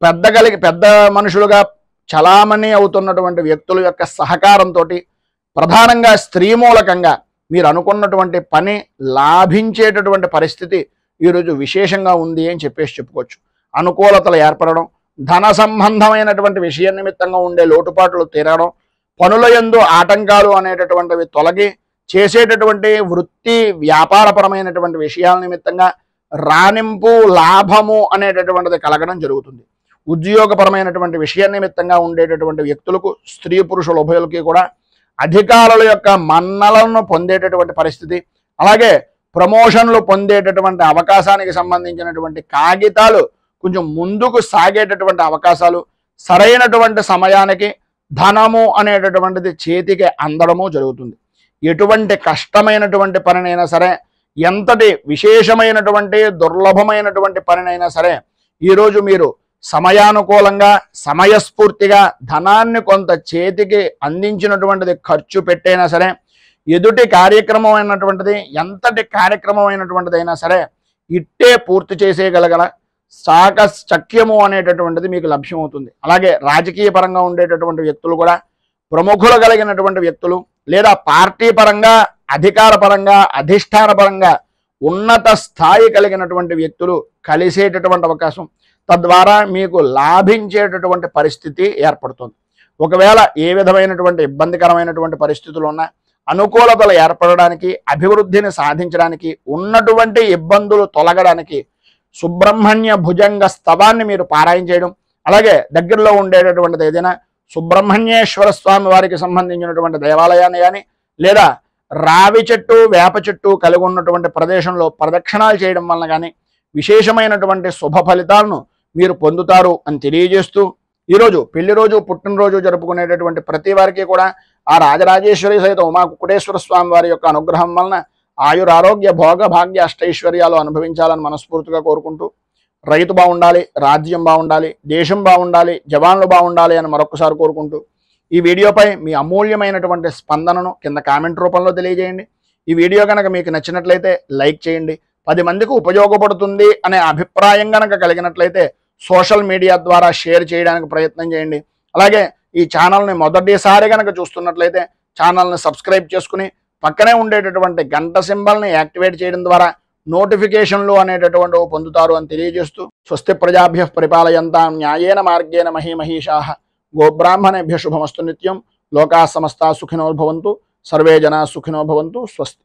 పెద్ద మనుషులుగా చలామణి అవుతున్నటువంటి వ్యక్తుల యొక్క సహకారంతో ప్రధానంగా స్త్రీ మూలకంగా మీరు అనుకున్నటువంటి పని లాభించేటటువంటి పరిస్థితి ఈరోజు విశేషంగా ఉంది అని చెప్పుకోవచ్చు. అనుకూలతలు ఏర్పడడం, ధన సంబంధమైనటువంటి విషయం నిమిత్తంగా ఉండే లోటుపాట్లు తీరడం, పనుల యందు ఆటంకాలు అనేటటువంటివి తొలగి చేసేటటువంటి వృత్తి వ్యాపారపరమైనటువంటి విషయాల నిమిత్తంగా రాణింపు, లాభము అనేటటువంటిది కలగడం జరుగుతుంది. ఉద్యోగపరమైనటువంటి విషయం నిమిత్తంగా ఉండేటటువంటి వ్యక్తులకు, స్త్రీ పురుషుల ఉభయులకి కూడా అధికారుల యొక్క మన్నలను పొందేటటువంటి పరిస్థితి, అలాగే ప్రమోషన్లు పొందేటటువంటి అవకాశానికి సంబంధించినటువంటి కాగితాలు కొంచెం ముందుకు సాగేటటువంటి అవకాశాలు, సరైనటువంటి సమయానికి ధనము అనేటటువంటిది చేతికి అందడము జరుగుతుంది. ఎటువంటి కష్టమైనటువంటి పనినైనా సరే, ఎంతటి విశేషమైనటువంటి దుర్లభమైనటువంటి పనినైనా సరే ఈరోజు మీరు సమయానుకూలంగా సమయస్ఫూర్తిగా ధనాన్ని కొంత చేతికి అందించినటువంటిది ఖర్చు పెట్టైనా సరే, ఎదుటి కార్యక్రమం అయినటువంటిది ఎంతటి కార్యక్రమం అయినటువంటిదైనా సరే ఇట్టే పూర్తి చేసేయగలగల చాకచక్యము అనేటటువంటిది మీకు లభ్యమవుతుంది. అలాగే రాజకీయ పరంగా ఉండేటటువంటి వ్యక్తులు కూడా, ప్రముఖులు కలిగినటువంటి వ్యక్తులు, లేదా పార్టీ పరంగా అధికార పరంగా అధిష్టాన పరంగా ఉన్నత స్థాయి కలిగినటువంటి వ్యక్తులు కలిసేటటువంటి అవకాశం, తద్వారా మీకు లాభించేటటువంటి పరిస్థితి ఏర్పడుతుంది. ఒకవేళ ఏ విధమైనటువంటి ఇబ్బందికరమైనటువంటి పరిస్థితులు ఉన్నా అనుకూలతలు ఏర్పడడానికి, అభివృద్ధిని సాధించడానికి, ఉన్నటువంటి ఇబ్బందులు తొలగడానికి సుబ్రహ్మణ్య భుజంగ స్తవాన్ని మీరు పారాయణ చేయడం, అలాగే దగ్గరలో ఉండేటటువంటిది ఏదైనా సుబ్రహ్మణ్యేశ్వర స్వామి వారికి సంబంధించినటువంటి దేవాలయాన్ని కానీ, లేదా రావి చెట్టు వేప చెట్టు కలిగి ఉన్నటువంటి ప్రదేశంలో ప్రదక్షిణాలు చేయడం వలన కానీ విశేషమైనటువంటి శుభ ఫలితాలను మీరు పొందుతారు అని తెలియజేస్తూ, ఈరోజు పెళ్లి రోజు పుట్టినరోజు జరుపుకునేటటువంటి ప్రతి వారికి కూడా ఆ రాజరాజేశ్వరి సహిత ఉమా కుకుటేశ్వర స్వామి వారి యొక్క అనుగ్రహం వలన ఆయురారోగ్య భోగ భాగ్య అష్టైశ్వర్యాలు అనుభవించాలని మనస్ఫూర్తిగా కోరుకుంటూ, రైతు బాగుండాలి, రాజ్యం బాగుండాలి, దేశం బాగుండాలి, జవాన్లు బాగుండాలి అని మరొకసారి కోరుకుంటూ, ఈ వీడియోపై మీ అమూల్యమైనటువంటి స్పందనను కింద కామెంట్ రూపంలో తెలియజేయండి. ఈ వీడియో కనుక మీకు నచ్చినట్లయితే లైక్ చేయండి. 10 మందికి ఉపయోగపడుతుంది అనే అభిప్రాయం కనుక కలిగినట్లయితే సోషల్ మీడియా ద్వారా షేర్ చేయడానికి ప్రయత్నం చేయండి. అలాగే ఈ ఛానల్ని మొదటిసారి కనుక చూస్తున్నట్లయితే ఛానల్ని సబ్స్క్రైబ్ చేసుకుని పక్కనే ఉండేటటువంటి గంట సింబల్ని యాక్టివేట్ చేయడం ద్వారా నోటిఫికేషన్లు అనేటటువంటివి పొందుతారు అని తెలియజేస్తూ, స్వస్తి ప్రజాభ్యః పరిపాలయంతాం న్యాయేన మార్గేణ మహీమహీషాః గోబ్రాహ్మణేభ్యః శుభమస్తు నిత్యం. లోకాః సమస్తాః సుఖినో భవంతు. సర్వే జనాః సుఖినో భవంతు. స్వస్తి.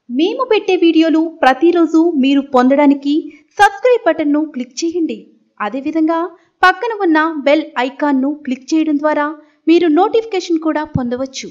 మేము పెట్టే వీడియోలు ప్రతిరోజు మీరు పొందడానికి సబ్స్క్రైబ్ బటన్ను క్లిక్ చేయండి. అదేవిధంగా పక్కన ఉన్న బెల్ ఐకాన్ను క్లిక్ చేయడం ద్వారా మీరు నోటిఫికేషన్ కూడా పొందవచ్చు.